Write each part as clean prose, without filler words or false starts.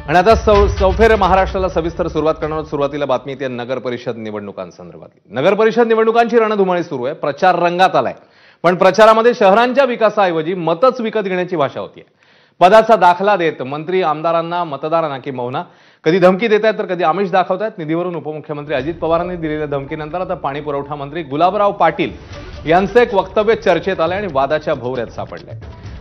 आणि आता चौफेर महाराष्ट्राला सविस्तर सुरुवात करणार. सुरुवातीला बातमी येते नगर परिषद निवडणुकांसंदर्भातली. नगर परिषद निवडणुकांची रणधुमाळी सुरू आहे. प्रचार रंगात आलाय, पण प्रचारामध्ये शहरांच्या विकासाऐवजी मतच विकत घेण्याची भाषा होतीये. पदाचा दाखला देत मंत्री आमदारांना मतदारांना किंबहुना कधी धमकी देत आहेत तर कधी आमिष दाखवतात. निधीवरून उपमुख्यमंत्री अजित पवारांनी दिलेल्या धमकीनंतर आता पाणी पुरवठा मंत्री गुलाबराव पाटील यांचे एक वक्तव्य चर्चेत आले आणि वादाच्या भोवऱ्यात सापडले.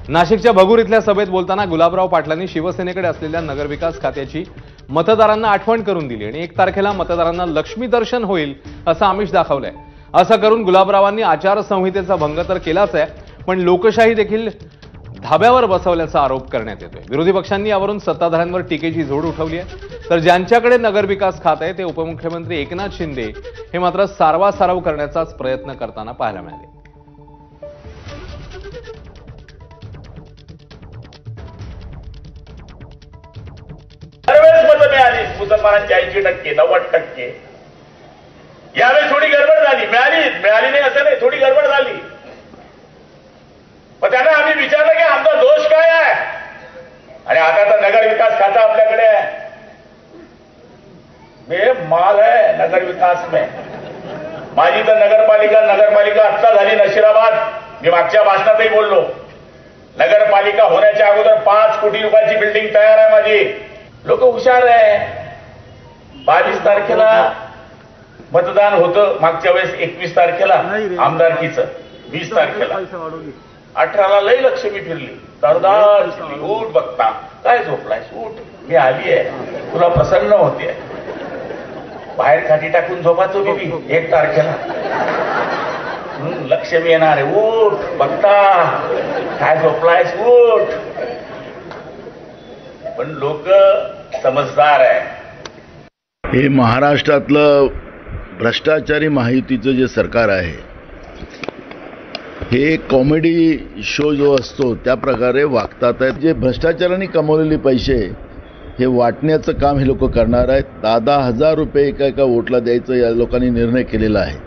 नाशिकच्या भगूर इथल्या सभेत बोलताना गुलाबराव पाटलांनी शिवसेनेकडे असलेल्या नगरविकास खात्याची मतदारांना आठवण करून दिली आणि 1 तारखेला मतदारांना लक्ष्मी दर्शन होईल असं आमिष दाखवलंय. असं करून गुलाबरावांनी आचारसंहितेचा भंग तर केलाच आहे, पण लोकशाही देखील धाब्यावर बसवल्याचा आरोप करण्यात येतोय. विरोधी पक्षांनी यावरून सत्ताधाऱ्यांवर टीकेची झोड उठवली आहे. तर ज्यांच्याकडे नगरविकास खाते आहे ते उपमुख्यमंत्री एकनाथ शिंदे हे मात्र सारवासारव करण्याचाच प्रयत्न करताना पाहायला मिळाले. मुसलमानांची 80%, 90%. यावेळी थोडी गडबड झाली. मिळाली नाही असं नाही, थोडी गडबड झाली. पण त्यांना आम्ही विचारलं की आमचा दोष काय आहे. आणि आता तर नगर विकास खाता आपल्याकडे आहे. मे माल है नगर विकास में. माझी तर नगरपालिका आत्ता झाली नशिराबाद. मी मागच्या भाषणातही बोललो, नगरपालिका होण्याच्या अगोदर 5 कोटी रुपयाची बिल्डिंग तयार आहे माझी. लोक हुशार आहे. 22 तारखेला मतदान होतं मागच्या वेळेस, 21 तारखेला आमदारकीचं, 20 तारखेला 18ला लई लक्ष्मी फिरली. दरदार उठ बघता काय झोपलायस, उठ मी आली आहे, तुला प्रसन्न होते. बाहेर खाटी टाकून झोपा तुम्ही. 1 तारखेला लक्ष्मी येणार आहे, उठ बघता काय झोपलायस, उठ. पण लोक समजदार आहे. हे महाराष्ट्रातलं भ्रष्टाचारी महायुतीचं जे सरकार आहे, हे कॉमेडी शो जो असतो त्या प्रकारे वागतात आहेत. जे भ्रष्टाचाराने कमवलेले पैसे हे वाटण्याचं काम हे लोक करणार आहेत. 10,000 रुपये एका वोटला द्यायचं या लोकांनी निर्णय केलेला आहे.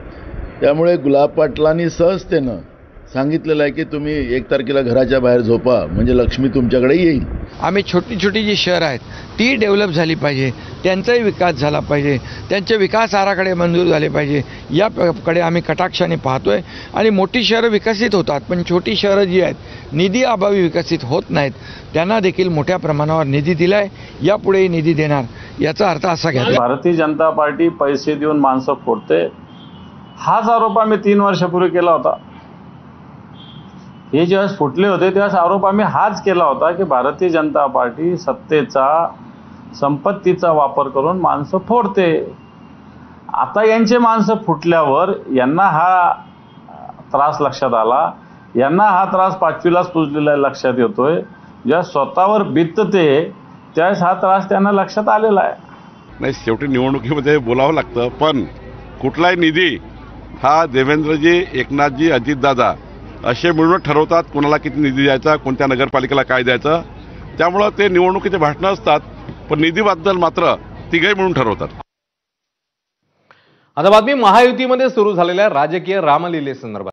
त्यामुळे गुलाब पाटलांनी सहजतेनं सांगितलेलं आहे की तुम्ही 1 तारखेला घराच्या बाहेर झोपा म्हणजे लक्ष्मी तुमच्याकडे येईल. आम्ही छोटी छोटी जी शहरं आहेत ती डेव्हलप झाली पाहिजे, त्यांचाही विकास झाला पाहिजे, त्यांचे विकास आराखडे मंजूर झाले पाहिजे याकडे आम्ही कटाक्षाने पाहतोय. आणि मोठी शहरं विकसित होतात, पण छोटी शहरं जी आहेत निधी अभावी विकसित होत नाहीत. त्यांना देखील मोठ्या प्रमाणावर निधी दिलाय, यापुढेही निधी देणार. याचा अर्थ असा घ्या, भारतीय जनता पार्टी पैसे देऊन माणसं फोडते हाच आरोप आम्ही 3 वर्षापूर्वी केला होता. हे जेव्हा फुटले होते तेव्हाच आरोप आम्ही हाच केला होता की भारतीय जनता पार्टी सत्तेचा संपत्तीचा वापर करून माणसं फोडते. आता यांचे माणसं फुटल्यावर यांना हा त्रास लक्षात आला. यांना हा त्रास 5वीलाच पुजलेला लक्षात येतोय. जेव्हा स्वतःवर बितते त्यावेळेस हा त्रास त्यांना लक्षात आलेला आहे. नाही, शेवटी निवडणुकीमध्ये बोलावं लागतं, पण कुठलाही निधी हा देवेंद्रजी, एकनाथजी, अजितदादा असे मिळून ठरवतात कोणाला किती निधी द्यायचा, कोणत्या नगरपालिकेला काय द्यायचं. त्यामुळं ते निवडणुकीचे भाषणं असतात, पण निधीबद्दल मात्र तिघही मिळून ठरवतात. आता बातमी महायुतीमध्ये सुरू झालेल्या राजकीय रामलीले संदर्भात.